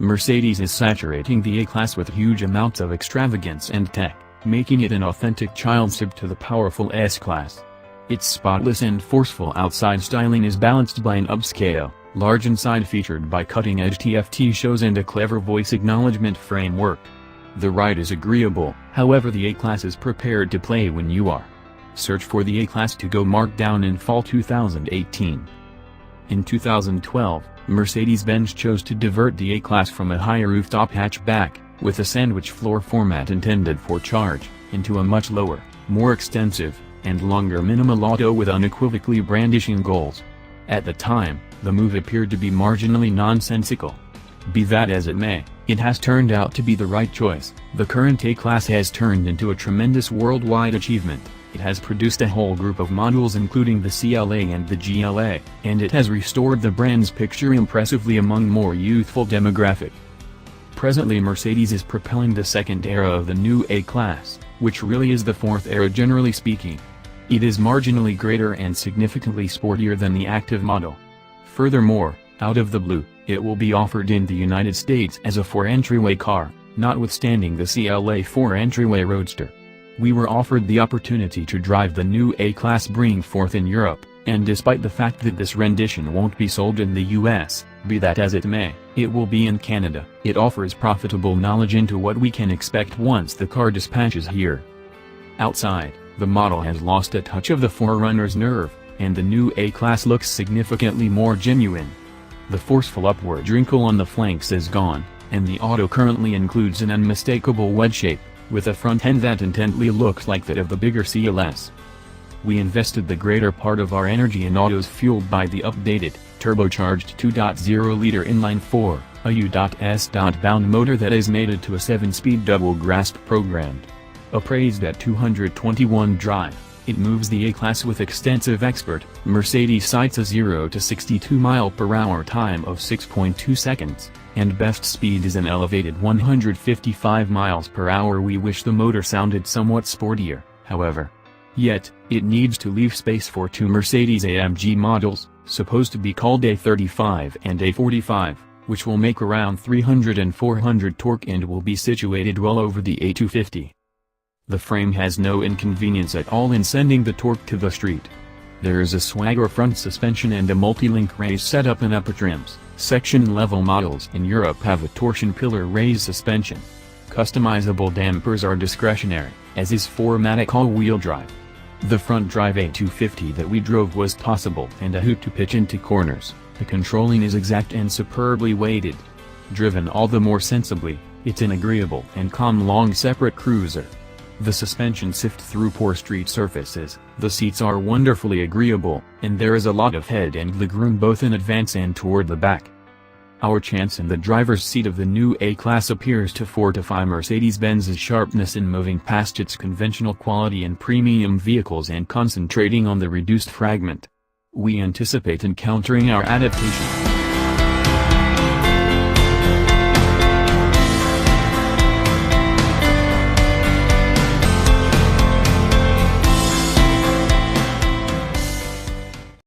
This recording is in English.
Mercedes is saturating the A-Class with huge amounts of extravagance and tech, making it an authentic child sib to the powerful S-Class. Its spotless and forceful outside styling is balanced by an upscale, large inside featured by cutting-edge TFT shows and a clever voice acknowledgment framework. The ride is agreeable, however the A-Class is prepared to play when you are. Search for the A-Class to go marked down in fall 2018. In 2012, Mercedes Benz chose to divert the A-Class from a high-rooftop hatchback, with a sandwich floor format intended for charge, into a much lower, more extensive, and longer minimal auto with unequivocally brandishing goals. At the time, the move appeared to be marginally nonsensical. Be that as it may, it has turned out to be the right choice. The current A-Class has turned into a tremendous worldwide achievement. It has produced a whole group of models including the CLA and the GLA, and it has restored the brand's picture impressively among more youthful demographic. Presently Mercedes is propelling the second era of the new A-Class, which really is the fourth era generally speaking. It is marginally greater and significantly sportier than the active model. Furthermore, out of the blue, it will be offered in the United States as a 4-entryway car, notwithstanding the CLA 4-entryway roadster. We were offered the opportunity to drive the new A-Class bringing forth in Europe, and despite the fact that this rendition won't be sold in the US, be that as it may, it will be in Canada. It offers profitable knowledge into what we can expect once the car dispatches here. Outside, the model has lost a touch of the 4Runner's nerve, and the new A-Class looks significantly more genuine. The forceful upward wrinkle on the flanks is gone, and the auto currently includes an unmistakable wedge shape, with a front end that intently looks like that of the bigger CLS. We invested the greater part of our energy in autos fueled by the updated, turbocharged 2.0-liter inline-4, a U.S. bound motor that is mated to a 7-speed double grasp programmed. Appraised at 221 drive, it moves the A-Class with extensive expert. Mercedes cites a 0 to 62 mph time of 6.2 seconds, and best speed is an elevated 155 mph. We wish the motor sounded somewhat sportier, however. Yet, it needs to leave space for two Mercedes-AMG models, supposed to be called A35 and A45, which will make around 300 and 400 torque and will be situated well over the A250. The frame has no inconvenience at all in sending the torque to the street. There is a swagger front suspension and a multi-link raise setup in upper trims. Section-level models in Europe have a torsion pillar raise suspension. Customizable dampers are discretionary, as is 4MATIC all-wheel drive. The front-drive A250 that we drove was tossable and a hoot to pitch into corners. The controlling is exact and superbly weighted. Driven all the more sensibly, it's an agreeable and calm long separate cruiser. The suspension sifts through poor street surfaces, the seats are wonderfully agreeable, and there is a lot of head and legroom both in advance and toward the back. Our chance in the driver's seat of the new A-Class appears to fortify Mercedes-Benz's sharpness in moving past its conventional quality in premium vehicles and concentrating on the reduced fragment. We anticipate encountering our adaptation.